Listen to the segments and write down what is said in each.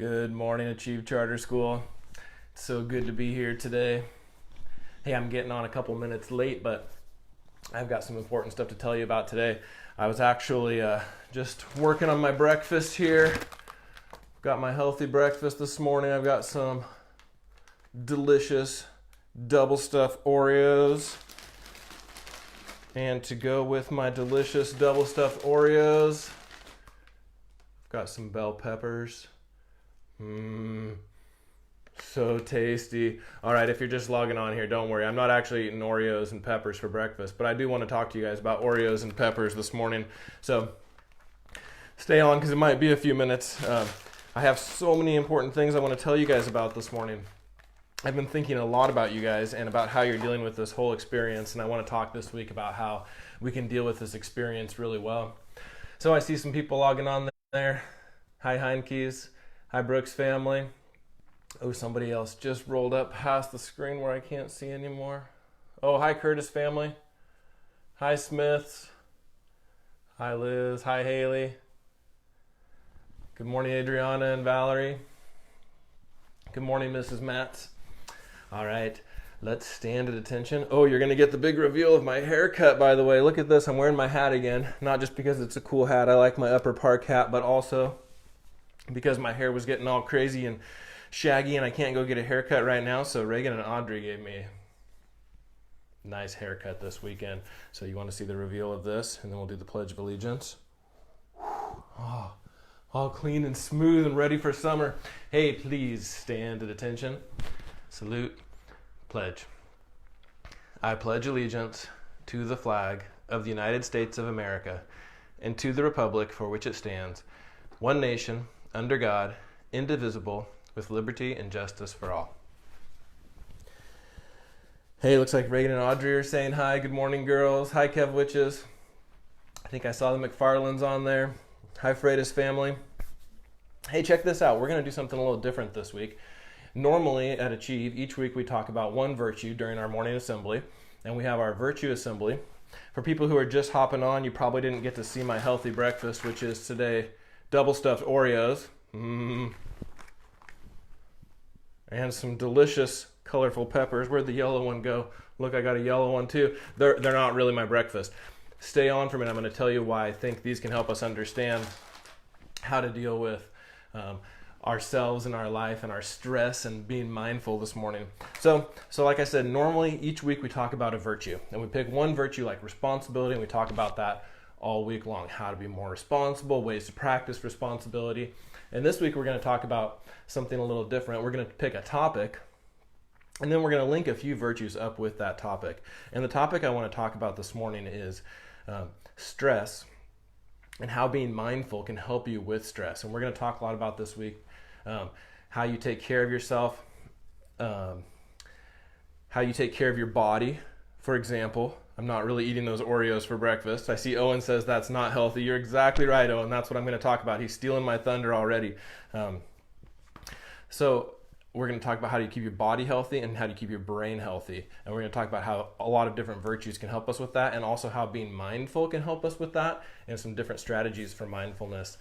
Good morning, Achieve Charter School. It's so good to be here today. Hey, I'm getting on a couple minutes late, but I've got some important stuff to tell you about today. I was actually just working on my breakfast here. Got my healthy breakfast this morning. I've got some delicious double stuffed Oreos. And to go with my delicious double stuffed Oreos, I've got some bell peppers. So tasty. All right, if you're just logging on here, don't worry. I'm not actually eating Oreos and peppers for breakfast, but I do want to talk to you guys about Oreos and peppers this morning. So stay on because it might be a few minutes. I have so many important things I want to tell you guys about this morning. I've been thinking a lot about you guys and about how you're dealing with this whole experience, and I want to talk this week about how we can deal with this experience really well. So I see some people logging on there. Hi, Heinke's. Hi, Brooks family. Oh, somebody else just rolled up past the screen where I can't see anymore. Oh, hi, Curtis family. Hi, Smiths. Hi, Liz. Hi, Haley. Good morning, Adriana and Valerie. Good morning, Mrs. Matz. All right, let's stand at attention. Oh, you're going to get the big reveal of my haircut, by the way. Look at this. I'm wearing my hat again. Not just because it's a cool hat. I like my Upper Park hat, but also because my hair was getting all crazy and shaggy and I can't go get a haircut right now. So Reagan and Audrey gave me a nice haircut this weekend. So you want to see the reveal of this, and then we'll do the Pledge of Allegiance. Oh, all clean and smooth and ready for summer. Hey, please stand at attention. Salute. Pledge. I pledge allegiance to the flag of the United States of America and to the republic for which it stands, one nation, under God, indivisible, with liberty and justice for all. Hey, looks like Reagan and Audrey are saying hi. Good morning, girls. Hi, Kev Witches. I think I saw the McFarlands on there. Hi, Freitas family. Hey, check this out. We're going to do something a little different this week. Normally at Achieve, each week we talk about one virtue during our morning assembly, and we have our virtue assembly. For people who are just hopping on, you probably didn't get to see my healthy breakfast, which is today double stuffed Oreos. And some delicious colorful peppers. Where'd the yellow one go? Look, I got a yellow one too. They're not really my breakfast. Stay on for a minute. I'm going to tell you why I think these can help us understand how to deal with ourselves and our life and our stress and being mindful this morning. So like I said, normally each week we talk about a virtue, and we pick one virtue like responsibility, and we talk about that all week long. How to be more responsible, ways to practice responsibility. And this week we're going to talk about something a little different. We're going to pick a topic, and then we're going to link a few virtues up with that topic. And the topic I want to talk about this morning is stress and how being mindful can help you with stress. And we're going to talk a lot about this week how you take care of yourself, how you take care of your body. For example, I'm not really eating those Oreos for breakfast. I see Owen says that's not healthy. You're exactly right, Owen. That's what I'm going to talk about. He's stealing my thunder already. So we're going to talk about how do you keep your body healthy and how do you keep your brain healthy. And we're going to talk about how a lot of different virtues can help us with that, and also how being mindful can help us with that, and some different strategies for mindfulness.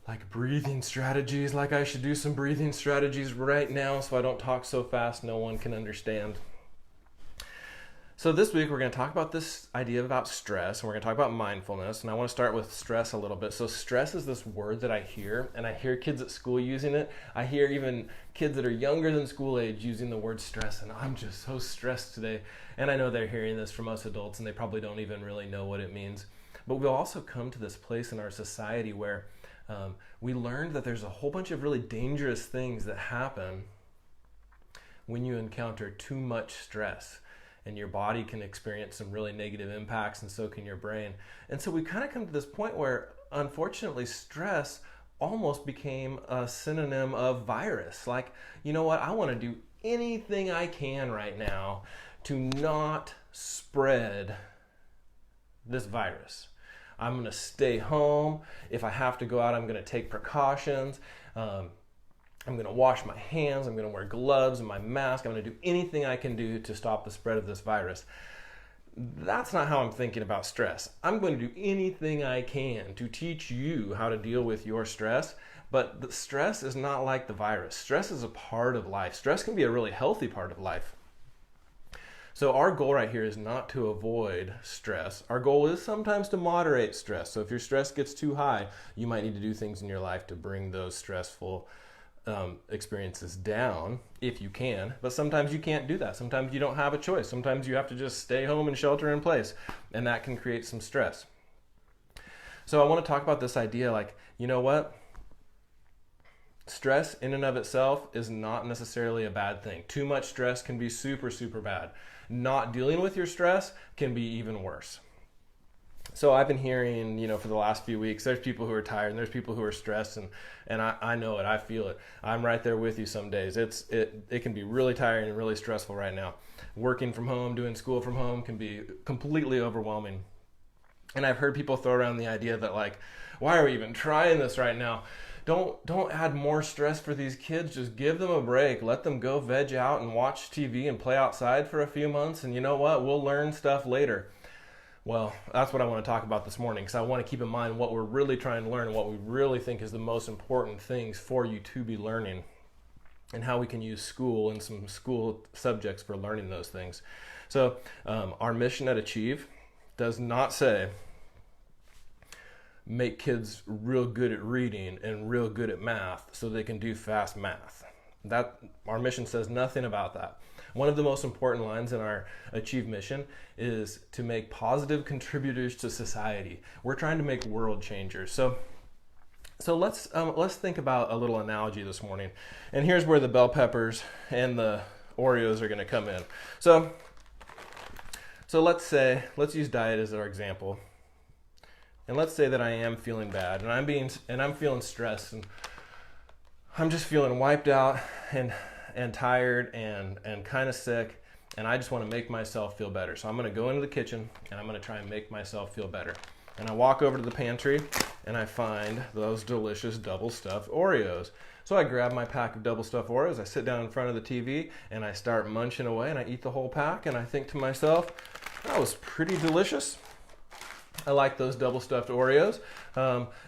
Like breathing strategies, like I should do some breathing strategies right now so I don't talk so fast no one can understand. So this week we're going to talk about this idea about stress, and we're going to talk about mindfulness, and I want to start with stress a little bit. So stress is this word that I hear, and I hear kids at school using it. I hear even kids that are younger than school age using the word stress, and I'm just so stressed today. And I know they're hearing this from us adults, and they probably don't even really know what it means. But we'll also come to this place in our society where we learned that there's a whole bunch of really dangerous things that happen when you encounter too much stress, and your body can experience some really negative impacts, and so can your brain. And so we kind of come to this point where, unfortunately, stress almost became a synonym of virus. Like, you know what, I want to do anything I can right now to not spread this virus. I'm going to stay home. If I have to go out, I'm going to take precautions. I'm going to wash my hands. I'm going to wear gloves and my mask. I'm going to do anything I can do to stop the spread of this virus. That's not how I'm thinking about stress. I'm going to do anything I can to teach you how to deal with your stress, but the stress is not like the virus. Stress is a part of life. Stress can be a really healthy part of life. So our goal right here is not to avoid stress. Our goal is sometimes to moderate stress. So if your stress gets too high, you might need to do things in your life to bring those stressful experiences down if you can, but sometimes you can't do that. Sometimes you don't have a choice. Sometimes you have to just stay home and shelter in place, and that can create some stress. So I want to talk about this idea, like, you know what? Stress in and of itself is not necessarily a bad thing. Too much stress can be super, super bad. Not dealing with your stress can be even worse. So I've been hearing, for the last few weeks, there's people who are tired and there's people who are stressed, and I know it, I feel it. I'm right there with you some days. It can be really tiring and really stressful right now. Working from home, doing school from home can be completely overwhelming. And I've heard people throw around the idea that, like, why are we even trying this right now? Don't add more stress for these kids. Just give them a break. Let them go veg out and watch TV and play outside for a few months, and you know what? We'll learn stuff later. Well, that's what I want to talk about this morning, because I want to keep in mind what we're really trying to learn and what we really think is the most important things for you to be learning, and how we can use school and some school subjects for learning those things. So our mission at Achieve does not say make kids real good at reading and real good at math so they can do fast math. That our mission says nothing about that. One of the most important lines in our Achieve mission is to make positive contributors to society. We're trying to make world changers. So let's think about a little analogy this morning. And here's where the bell peppers and the Oreos are going to come in. So let's use diet as our example. And let's say that I am feeling bad and I'm feeling stressed, and I'm just feeling wiped out and tired and kind of sick, and I just want to make myself feel better. So I'm going to go into the kitchen and I'm going to try and make myself feel better. And I walk over to the pantry and I find those delicious double stuffed Oreos. So I grab my pack of double stuffed Oreos, I sit down in front of the TV and I start munching away, and I eat the whole pack, and I think to myself, that was pretty delicious. I like those double stuffed Oreos.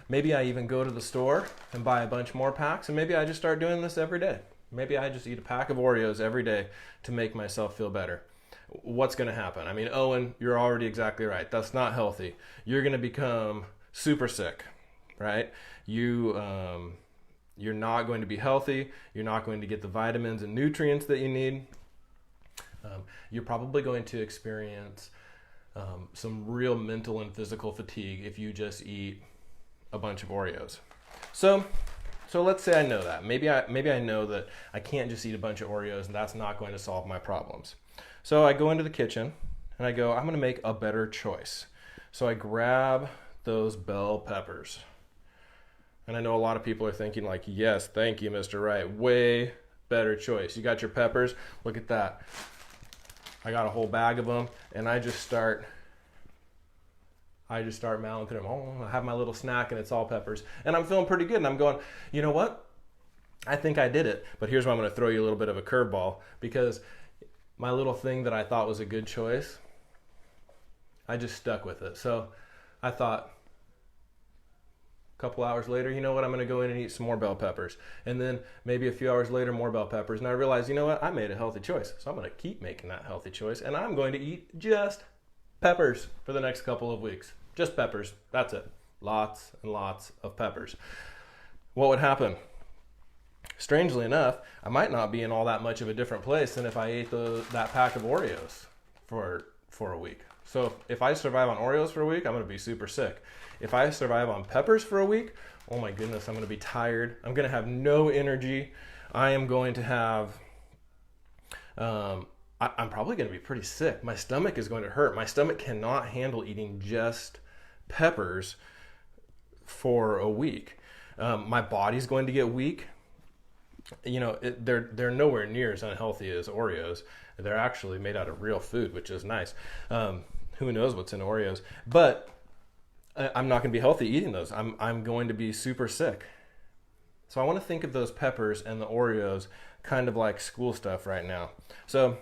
Maybe I even go to the store and buy a bunch more packs, and maybe I just start doing this every day. Maybe I just eat a pack of Oreos every day to make myself feel better. What's going to happen? I mean, Owen, you're already exactly right. That's not healthy. You're going to become super sick, right? You're not going to be healthy. You're not going to get the vitamins and nutrients that you need. You're probably going to experience some real mental and physical fatigue if you just eat a bunch of Oreos. So let's say I know that. Maybe I know that I can't just eat a bunch of Oreos, and that's not going to solve my problems. So I go into the kitchen and I go, I'm going to make a better choice. So I grab those bell peppers. And I know a lot of people are thinking, like, yes, thank you, Mr. Wright. Way better choice. You got your peppers? Look at that. I got a whole bag of them, and I just start mouthing through them. Oh, I have my little snack, and it's all peppers. And I'm feeling pretty good, and I'm going, you know what? I think I did it. But here's where I'm going to throw you a little bit of a curveball, because my little thing that I thought was a good choice, I just stuck with it. So I thought, a couple hours later, you know what? I'm going to go in and eat some more bell peppers. And then maybe a few hours later, more bell peppers. And I realized, you know what? I made a healthy choice. So I'm going to keep making that healthy choice. And I'm going to eat just peppers for the next couple of weeks. Just peppers. That's it. Lots and lots of peppers. What would happen? Strangely enough, I might not be in all that much of a different place than if I ate that pack of Oreos for a week. So if I survive on Oreos for a week, I'm going to be super sick. If I survive on peppers for a week, oh my goodness, I'm going to be tired. I'm going to have no energy. I am going to have, I'm probably going to be pretty sick. My stomach is going to hurt. My stomach cannot handle eating just peppers for a week. My body's going to get weak. You know, they're nowhere near as unhealthy as Oreos. They're actually made out of real food, which is nice. Who knows what's in Oreos? But I'm not going to be healthy eating those. I'm going to be super sick. So I want to think of those peppers and the Oreos kind of like school stuff right now. So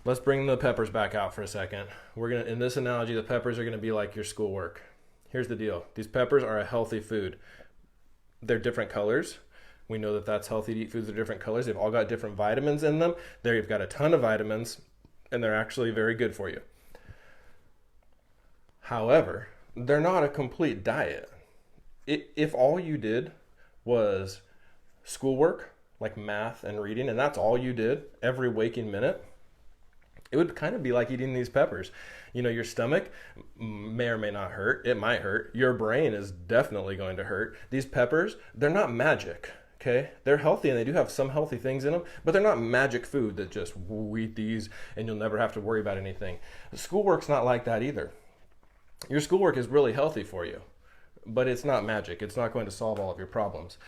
let's bring the peppers back out for a second. In this analogy, the peppers are gonna be like your schoolwork. Here's the deal. These peppers are a healthy food. They're different colors. We know that that's healthy to eat foods that are different colors. They've all got different vitamins in them. They've got a ton of vitamins, and they're actually very good for you. However, they're not a complete diet. If all you did was schoolwork, like math and reading, and that's all you did every waking minute, it would kind of be like eating these peppers. You know, your stomach may or may not hurt. It might hurt. Your brain is definitely going to hurt. These peppers, they're not magic, okay? They're healthy and they do have some healthy things in them, but they're not magic food that just eat these and you'll never have to worry about anything. Schoolwork's not like that either. Your schoolwork is really healthy for you, but it's not magic. It's not going to solve all of your problems.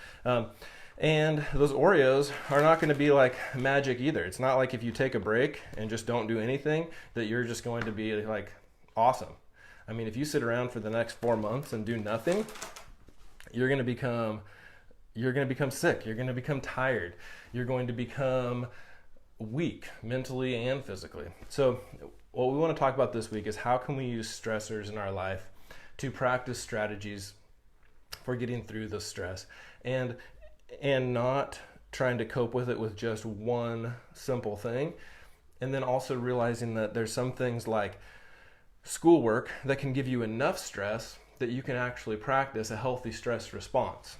And those Oreos are not going to be like magic either. It's not like if you take a break and just don't do anything that you're just going to be like awesome. I mean, if you sit around for the next 4 months and do nothing, you're going to become sick. You're going to become tired. You're going to become weak mentally and physically. So what we want to talk about this week is how can we use stressors in our life to practice strategies for getting through the stress and not trying to cope with it with just one simple thing. And then also realizing that there's some things like schoolwork that can give you enough stress that you can actually practice a healthy stress response.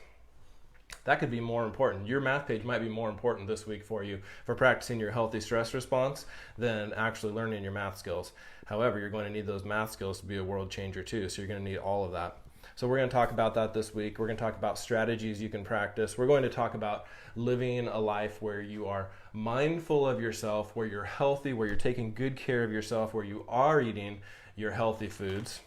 That could be more important. Your math page might be more important this week for you for practicing your healthy stress response than actually learning your math skills. However, you're going to need those math skills to be a world changer too. So you're going to need all of that. So we're going to talk about that this week. We're going to talk about strategies you can practice. We're going to talk about living a life where you are mindful of yourself, where you're healthy, where you're taking good care of yourself, where you are eating your healthy foods,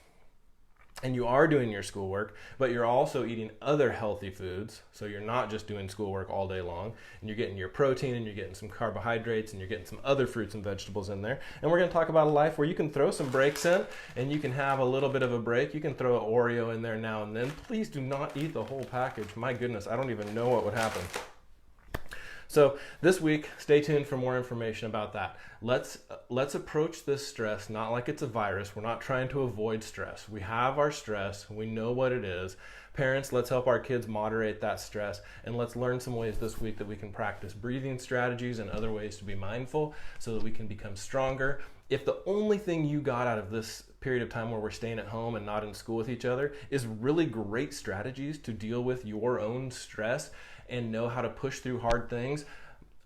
and you are doing your schoolwork, but you're also eating other healthy foods. So you're not just doing schoolwork all day long, and you're getting your protein, and you're getting some carbohydrates, and you're getting some other fruits and vegetables in there. And we're going to talk about a life where you can throw some breaks in, and you can have a little bit of a break. You can throw an Oreo in there now and then. Please do not eat the whole package. My goodness, I don't even know what would happen. So this week, stay tuned for more information about that. Let's approach this stress not like it's a virus. We're not trying to avoid stress. We have our stress. We know what it is. Parents, let's help our kids moderate that stress, and let's learn some ways this week that we can practice breathing strategies and other ways to be mindful so that we can become stronger. If the only thing you got out of this period of time where we're staying at home and not in school with each other is really great strategies to deal with your own stress and know how to push through hard things,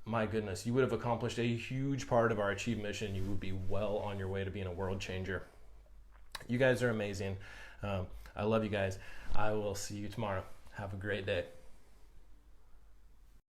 my goodness, you would have accomplished a huge part of our Achieve mission. You would be well on your way to being a world changer. You guys are amazing. I love you guys. I will see you tomorrow. Have a great day.